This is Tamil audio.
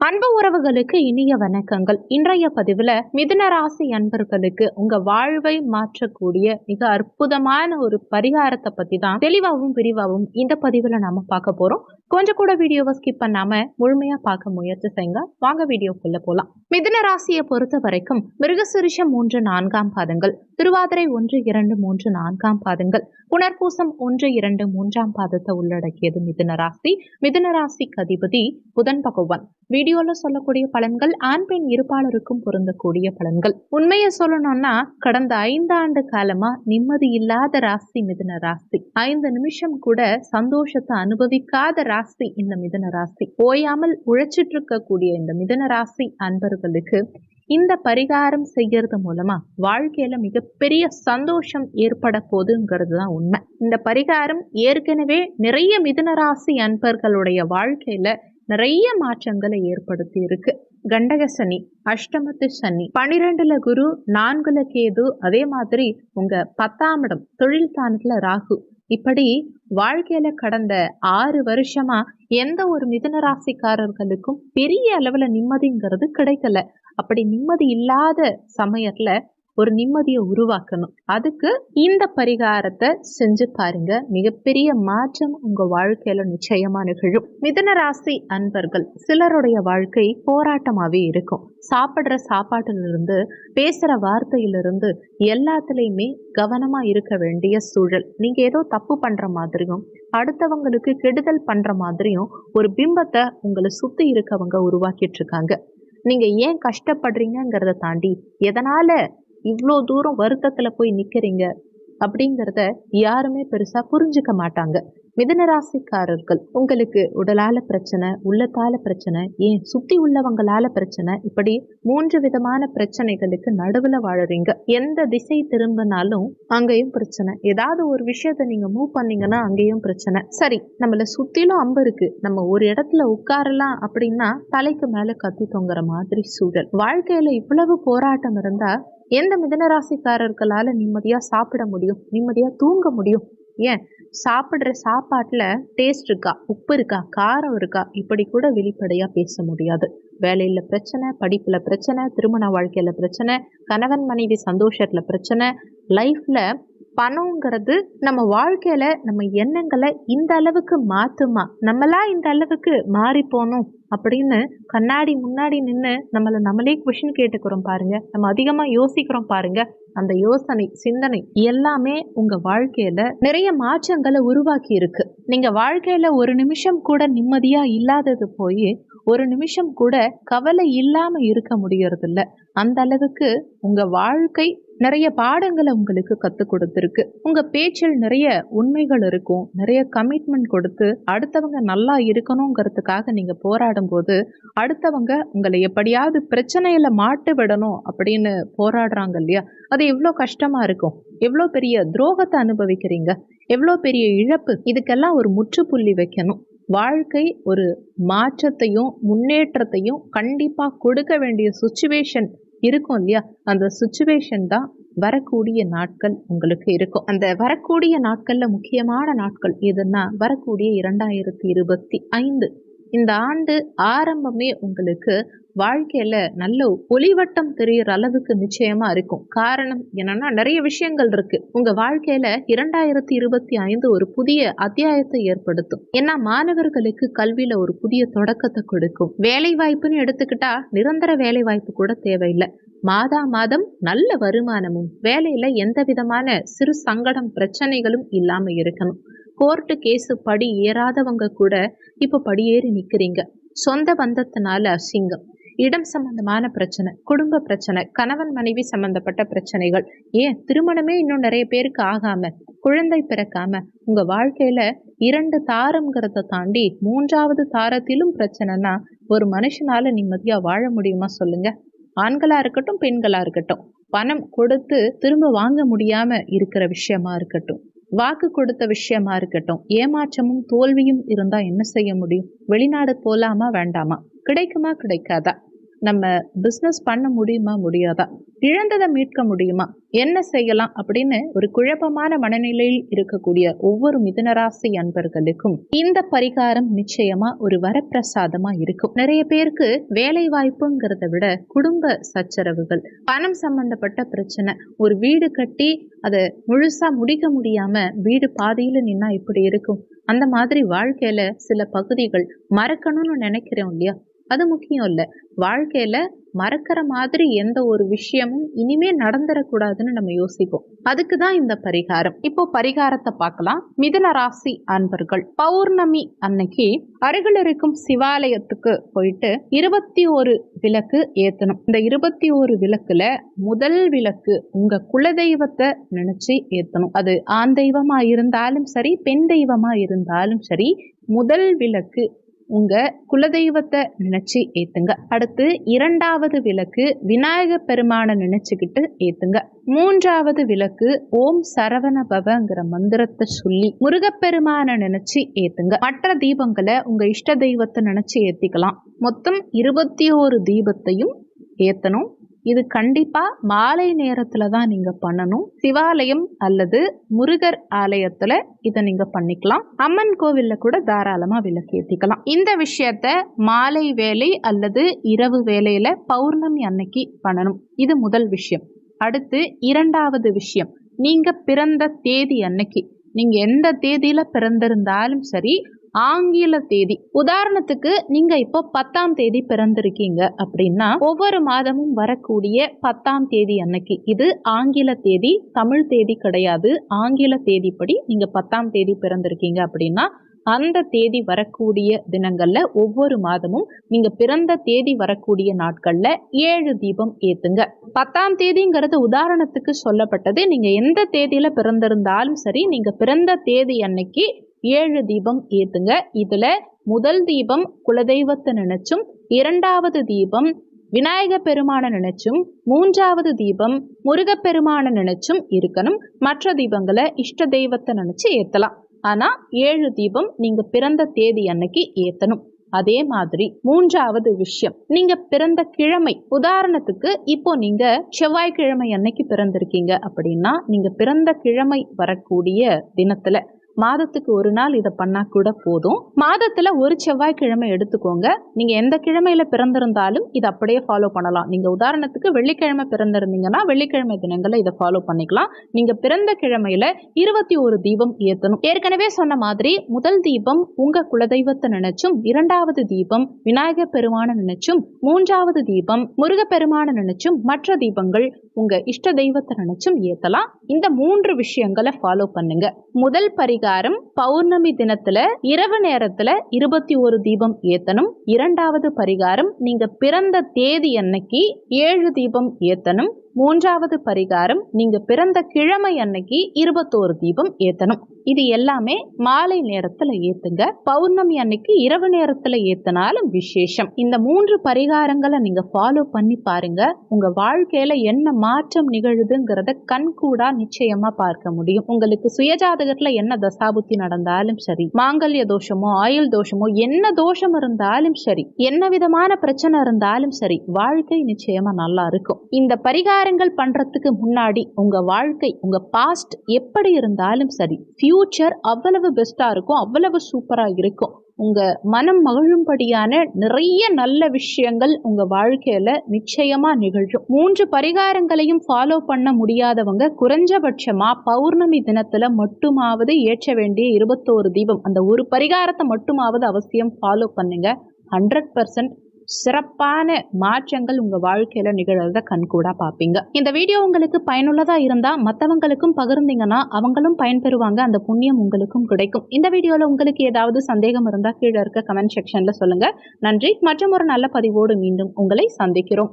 அன்பு உறவுகளுக்கு இனிய வணக்கங்கள். இன்றைய பதிவுல மிதுன ராசி அன்பர்களுக்கு உங்க வாழ்வை மாற்றக்கூடிய மிக அற்புதமான ஒரு பரிகாரத்தை பத்தி தான் தெளிவாகவும் விரிவாகவும் இந்த பதிவுல நாம பார்க்க போறோம். கொஞ்சம் கூட வீடியோவை ஸ்கிப் பண்ணாம முழுமையா பார்க்க முயற்சி செய்யுங்க. வாங்க வீடியோக்குள்ள போலாம். மிதுன ராசியை பொறுத்த வரைக்கும் மிருகசிரிஷம் 3, 4 பாதங்கள், திருவாதிரை 1, 2, 3, 4 பாதங்கள், புனர்பூசம் 1, 2, 3 பாதத்தை உள்ளடக்கியது மிதுன ராசி. மிதுன ராசிக்கு அதிபதி புதன் பகவான். வீடியோல சொல்லக்கூடிய பலன்கள் ஆண் பெண் இருப்பாளருக்கும் பொருந்தக்கூடிய பலன்கள். உண்மையை சொல்லணும்னா கடந்த 5 ஆண்டு காலமா நிம்மதி இல்லாத ராசி மிதுன ராசி. 5 நிமிஷம் கூட சந்தோஷத்தை அனுபவிக்காத ராசி இந்த மிதுன ராசி. ஓயாமல் உழைச்சிட்டு இருக்கக்கூடிய இந்த மிதுன ராசி அன்பர்களுக்கு இந்த பரிகாரம் செய்யறது மூலமா வாழ்க்கையில மிகப்பெரிய சந்தோஷம் ஏற்பட போகுதுங்கிறது தான் உண்மை. இந்த பரிகாரம் ஏற்கனவே நிறைய மிதுன ராசி அன்பர்களுடைய வாழ்க்கையில நிறைய மாற்றங்களை ஏற்படுத்தி இருக்கு. கண்டக சனி, அஷ்டமத்து சனி, 12ல குரு, 4ல கேது, அதே மாதிரி உங்க 10ஆம் இடம் தொழில் தானத்துல ராகு, இப்படி வாழ்க்கையில கடந்த 6 வருஷமா எந்த ஒரு மிதுன ராசிக்காரர்களுக்கும் பெரிய அளவுல நிம்மதிங்கிறது கிடைக்கல. அப்படி நிம்மதி இல்லாத சமயத்துல ஒரு நிம்மதியை உருவாக்கணும். அதுக்கு இந்த பரிகாரத்தை செஞ்சு பாருங்க. மிகப்பெரிய மாற்றம் உங்க வாழ்க்கையில நிச்சயமா நிகழும். மிதுன ராசி அன்பர்கள் சிலருடைய வாழ்க்கை போராட்டமாவே இருக்கும். சாப்பிடுற சாப்பாட்டிலிருந்து பேசுற வார்த்தையிலிருந்து எல்லாத்துலயுமே கவனமா இருக்க வேண்டிய சூழல். நீங்க ஏதோ தப்பு பண்ற மாதிரியும் அடுத்தவங்களுக்கு கெடுதல் பண்ற மாதிரியும் ஒரு பிம்பத்தை உங்களை சுத்தி இருக்கவங்க உருவாக்கிட்டு இருக்காங்க. நீங்க ஏன் கஷ்டப்படுறீங்கிறத தாண்டி எதனால இவ்வளோ தூரம் வருத்தத்துல போய் நிக்கிறீங்க அப்படிங்கிறத யாருமே பெருசா புரிஞ்சுக்க மாட்டாங்க. மிதுன ராசிக்காரர்கள் உங்களுக்கு உடலால பிரச்சனை, உள்ளத்தால பிரச்சனை, ஏன் சுத்தி உள்ளவங்களால பிரச்சனை, இப்படி 3 விதமான பிரச்சனைகளுக்கு நடுவுல வாழறீங்க. எந்த திசை திரும்பினாலும் அங்கேயும் பிரச்சனை. ஏதாவது ஒரு விஷயத்த நீங்க மூவ் பண்ணீங்கன்னா அங்கேயும் பிரச்சனை. சரி, நம்மள சுத்திலும் அம்பு இருக்கு, நம்ம ஒரு இடத்துல உட்காரலாம் அப்படின்னா தலைக்கு மேல கத்தி தொங்குற மாதிரி சூழல். வாழ்க்கையில இவ்வளவு போராட்டம் இருந்தா எந்த மிதுனராசிக்காரர்களால நிம்மதியா சாப்பிட முடியும், நிம்மதியா தூங்க முடியும்? ஏன் சாப்பிடுற சாப்பாட்டுல டேஸ்ட் இருக்கா, உப்பு இருக்கா, காரம் இருக்கா, இப்படி கூட வெளிப்படையா பேச முடியாது. வேலையில பிரச்சனை, படிப்புல பிரச்சனை, திருமண வாழ்க்கையில பிரச்சனை, கணவன் மனைவி சந்தோஷத்துல பிரச்சனை. லைஃப்ல பணங்கிறது நம்ம வாழ்க்கையில நம்ம எண்ணங்களை இந்த அளவுக்கு மாத்துமா, நம்மளா இந்த அளவுக்கு மாறி போனோம் அப்படின்னு கண்ணாடி முன்னாடி நின்று நம்மளே கொஸ்டின் கேட்டுக்கிறோம் பாருங்க. நம்ம அதிகமா யோசிக்கிறோம் பாருங்க. அந்த யோசனை, சிந்தனை எல்லாமே உங்க வாழ்க்கையில நிறைய மாற்றங்களை உருவாக்கி இருக்கு. நீங்க வாழ்க்கையில ஒரு நிமிஷம் கூட நிம்மதியா இல்லாதது போய் ஒரு நிமிஷம் கூட கவலை இல்லாம இருக்க முடியறது இல்ல. அந்த அளவுக்கு உங்க வாழ்க்கை நிறைய பாடங்களை உங்களுக்கு கத்து கொடுத்துருக்கு. உங்க பேச்சில் நிறைய உண்மைகள் இருக்கும். நிறைய கமிட்மெண்ட் கொடுத்து அடுத்தவங்க நல்லா இருக்கணுங்கிறதுக்காக நீங்க போராடும் போது அடுத்தவங்க உங்களை எப்படியாவது பிரச்சனையில மாட்டு விடணும் அப்படின்னு போராடுறாங்க இல்லையா, அது எவ்வளோ கஷ்டமா இருக்கும். எவ்வளோ பெரிய துரோகத்தை அனுபவிக்கிறீங்க, எவ்வளோ பெரிய இழப்பு. இதுக்கெல்லாம் ஒரு முற்றுப்புள்ளி வைக்கணும். வாழ்க்கை ஒரு மாற்றத்தையும் முன்னேற்றத்தையும் கண்டிப்பா கொடுக்க வேண்டிய சுச்சுவேஷன் இருக்கும் இல்லையா, அந்த சுச்சுவேஷன் தான் வரக்கூடிய நாட்கள் உங்களுக்கு இருக்கும். அந்த வரக்கூடிய நாட்கள்ல முக்கியமான நாட்கள் எதுன்னா வரக்கூடிய 2025 இந்த ஆண்டு ஆரம்பமே உங்களுக்கு வாழ்க்கையில நல்ல ஒளிவட்டம் தெரிகிற அளவுக்கு நிச்சயமா இருக்கும். காரணம் என்னன்னா நிறைய விஷயங்கள் இருக்கு. உங்க வாழ்க்கையில 2025 ஒரு புதிய அத்தியாயத்தை ஏற்படுத்தும். ஏன்னா மாணவர்களுக்கு கல்வியில ஒரு புதிய தொடக்கத்தை கொடுக்கும். வேலை வாய்ப்புன்னு எடுத்துக்கிட்டா நிரந்தர வேலை வாய்ப்பு கூட தேவையில்லை. மாதம் நல்ல வருமானமும் வேலையில எந்த விதமான சிறு சங்கடம் பிரச்சனைகளும் இல்லாம இருக்கணும். கோர்ட்டு கேஸு படி ஏறாதவங்க கூட இப்ப படியேறி நிக்கிறீங்க. சொந்த பந்தத்தினால அசிங்கம், இடம் சம்பந்தமான பிரச்சனை, குடும்ப பிரச்சனை, கணவன் மனைவி சம்பந்தப்பட்ட பிரச்சனைகள், ஏன் திருமணமே இன்னும் நிறைய பேருக்கு ஆகாம, குழந்தை பிறக்காம உங்க வாழ்க்கையில 2 தாரம்ங்கிறத தாண்டி 3வது தாரத்திலும் பிரச்சனைனா ஒரு மனுஷனால நிம்மதியா வாழ முடியுமா சொல்லுங்க? ஆண்களா இருக்கட்டும், பெண்களா இருக்கட்டும், பணம் கொடுத்து திரும்ப வாங்க முடியாம இருக்கிற விஷயமா இருக்கட்டும், வாக்கு கொடுத்த விஷயமா இருக்கட்டும், ஏமாற்றமும் தோல்வியும் இருந்தா என்ன செய்ய முடியும்? வெளிநாடு போலாமா வேண்டாமா? கிடைக்குமா கிடைக்காதா? நம்ம பிஸ்னஸ் பண்ண முடியுமா முடியாதா? இழந்ததை மீட்க முடியுமா, என்ன செய்யலாம் அப்படின்னு ஒரு குழப்பமான மனநிலையில் இருக்கக்கூடிய ஒவ்வொரு மிதுனராசி அன்பர்களுக்கும் இந்த பரிகாரம் நிச்சயமா ஒரு வரப்பிரசாதமா இருக்கும். நிறைய பேருக்கு வேலை வாய்ப்புங்கிறத விட குடும்ப சச்சரவுகள், பணம் சம்பந்தப்பட்ட பிரச்சனை, ஒரு வீடு கட்டி அதை முழுசா முடிக்க முடியாம வீடு பாதியில நின்னா இப்படி இருக்கும். அந்த மாதிரி வாழ்க்கையில சில பகுதிகள் மறக்கணும்னு நினைக்கிறோம் இல்லையா, அது முக்கியம் இல்ல. வாழ்க்கையில மறக்கிற மாதிரி எந்த ஒரு விஷயமும் இனிமே நடந்துடக்கூடாதுன்னு நம்ம யோசிப்போம். அதுக்குதான் இந்த பரிகாரம். இப்போ பரிகாரத்தை பார்க்கலாம். மிதுன ராசி அன்பர்கள் பௌர்ணமி அன்னைக்கு அருகில் இருக்கும் சிவாலயத்துக்கு போயிட்டு 21 விளக்கு ஏத்தணும். இந்த 21 விளக்குல முதல் விளக்கு உங்க குலதெய்வத்தை நினைச்சு ஏத்தணும். அது ஆண் தெய்வமா இருந்தாலும் சரி, பெண் தெய்வமா இருந்தாலும் சரி, முதல் விளக்கு உங்க குலதெய்வத்தை நினைச்சு ஏத்துங்க. அடுத்து 2வது விளக்கு விநாயக பெருமானை நினைச்சுக்கிட்டு ஏத்துங்க. 3வது விளக்கு ஓம் சரவண பவங்கிற மந்திரத்தை சொல்லி முருகப்பெருமானை நினைச்சு ஏத்துங்க. மற்ற தீபங்களை உங்க இஷ்ட தெய்வத்தை நினைச்சு ஏத்திக்கலாம். மொத்தம் 21 தீபத்தையும் ஏத்தணும். இது கண்டிப்பா மாலை நேரத்துல தான் நீங்க பண்ணணும். சிவாலயம் அல்லது முருகர் ஆலயத்துல இதை நீங்க பண்ணிக்கலாம். அம்மன் கோவில்ல கூட தாராளமா விளக்கு ஏத்திக்கலாம். இந்த விஷயத்த மாலை வேலை அல்லது இரவு வேலையில பௌர்ணமி அன்னைக்கு பண்ணணும். இது முதல் விஷயம். அடுத்து 2வது விஷயம், நீங்க பிறந்த தேதி அன்னைக்கு, நீங்க எந்த தேதியில பிறந்திருந்தாலும் சரி, ஆங்கில தேதி, உதாரணத்துக்கு நீங்க இப்போ 10ஆம் தேதி பிறந்திருக்கீங்க அப்படின்னா ஒவ்வொரு மாதமும் வரக்கூடிய 10ஆம் தேதி அன்னைக்கு, இது ஆங்கில தேதி, தமிழ் தேதி கிடையாது, ஆங்கில தேதிப்படி நீங்க 10ஆம் தேதி பிறந்திருக்கீங்க அப்படின்னா அந்த தேதி வரக்கூடிய தினங்கள்ல ஒவ்வொரு மாதமும் நீங்க பிறந்த தேதி வரக்கூடிய நாட்கள்ல 7 தீபம் ஏத்துங்க. 10ஆம் தேதிங்கிறது உதாரணத்துக்கு சொல்லப்பட்டது. நீங்க எந்த தேதியில பிறந்திருந்தாலும் சரி, நீங்க பிறந்த தேதி அன்னைக்கு 7 தீபம் ஏத்துங்க. இதுல முதல் தீபம் குலதெய்வத்தை நினைச்சும், 2வது தீபம் விநாயக பெருமான நினைச்சும், 3வது தீபம் முருகப்பெருமான நினைச்சும் இருக்கணும். மற்ற தீபங்களை இஷ்ட தெய்வத்தை நினைச்சு ஏத்தலாம். ஆனா 7 தீபம் நீங்க பிறந்த தேதி அன்னைக்கு ஏத்தணும். அதே மாதிரி 3வது விஷயம், நீங்க பிறந்த கிழமை, உதாரணத்துக்கு இப்போ நீங்க செவ்வாய்க்கிழமை அன்னைக்கு பிறந்திருக்கீங்க அப்படின்னா நீங்க பிறந்த கிழமை வரக்கூடிய தினத்துல மாதத்துக்கு ஒரு நாள் இதை பண்ணா கூட போதும். மாதத்துல ஒரு செவ்வாய்க்கிழமை எடுத்துக்கோங்க. நீங்க எந்த கிழமையில பிறந்திருந்தாலும் இதை அப்படியே ஃபாலோ பண்ணலாம். நீங்க உதாரணத்துக்கு வெள்ளிக்கிழமை பிறந்திருந்தீங்கன்னா வெள்ளிக்கிழமை தினங்களை இதை ஃபாலோ பண்ணிக்கலாம். நீங்க பிறந்த கிழமையில 21 தீபம் ஏத்தணும். ஏற்கனவே சொன்ன மாதிரி முதல் தீபம் உங்க குலதெய்வத்தை நினைச்சும், 2வது தீபம் விநாயக பெருமான நினைச்சும், 3வது தீபம் முருகப்பெருமான நினைச்சும், மற்ற தீபங்கள் உங்க இஷ்ட தெய்வத்தை நினைச்சும் ஏத்தலாம். இந்த 3 விஷயங்களை ஃபாலோ பண்ணுங்க. முதல் பரிகாரம், பௌர்ணமி தினத்துல இரவு நேரத்துல 21 தீபம் ஏத்தணும். 2வது பரிகாரம், நீங்க பிறந்த தேதி அன்னைக்கு 7 தீபம் ஏத்தணும். 3வது பரிகாரம், நீங்க பிறந்த கிழமை அன்னைக்கு 21 தீபம் ஏத்தணும். இது எல்லாமே மாலை நேரத்துல ஏத்துங்க. பௌர்ணமி அன்னைக்கு இரவு நேரத்துல ஏத்தனாலும் விசேஷம். இந்த 3 பரிகாரங்களை நீங்க ஃபாலோ பண்ணி பாருங்க. உங்க வாழ்க்கையில என்ன மாற்றம் நிகழுதுங்கிறத கண்கூடா நிச்சயமா பார்க்க முடியும். உங்களுக்கு சுயஜாதகத்துல என்ன தசாபுத்தி நடந்தாலும் சரி, மாங்கல்ய தோஷமோ ஆயுள் தோஷமோ என்ன தோஷம் இருந்தாலும் சரி, என்ன விதமான பிரச்சனை இருந்தாலும் சரி, வாழ்க்கை நிச்சயமா நல்லா இருக்கும். இந்த பரிகாரங்கள் பண்றதுக்கு முன்னாடி உங்க வாழ்க்கை, உங்க பாஸ்ட் எப்படி இருந்தாலும் சரி, ஃபியூச்சர் அவ்வளவு பெஸ்டா இருக்கும், அவ்வளவு சூப்பரா இருக்கும். உங்க மனம் மகிழும்படியான நிறைய நல்ல விஷயங்கள் உங்க வாழ்க்கையில நிச்சயமா நிகழும். 3 பரிகாரங்களையும் ஃபாலோ பண்ண முடியாதவங்க குறைஞ்சபட்சமா பௌர்ணமி தினத்துல மட்டுமாவது ஏற்ற வேண்டிய 21 தீபம், அந்த ஒரு பரிகாரத்தை மட்டுமாவது அவசியம் ஃபாலோ பண்ணுங்க. 100% சிறப்பான மாற்றங்கள் உங்க வாழ்க்கையில நிகழ்றத கண்கூடா பாப்பீங்க. இந்த வீடியோ உங்களுக்கு பயனுள்ளதா இருந்தா மற்றவங்களுக்கும் பகிர்ந்தீங்கன்னா அவங்களும் பயன்பெறுவாங்க. அந்த புண்ணியம் உங்களுக்கும் கிடைக்கும். இந்த வீடியோல உங்களுக்கு ஏதாவது சந்தேகம் இருந்தா கீழே இருக்க கமெண்ட் செக்ஷன்ல சொல்லுங்க. நன்றி. மற்றும் ஒரு நல்ல பதிவோடு மீண்டும் உங்களை சந்திக்கிறோம்.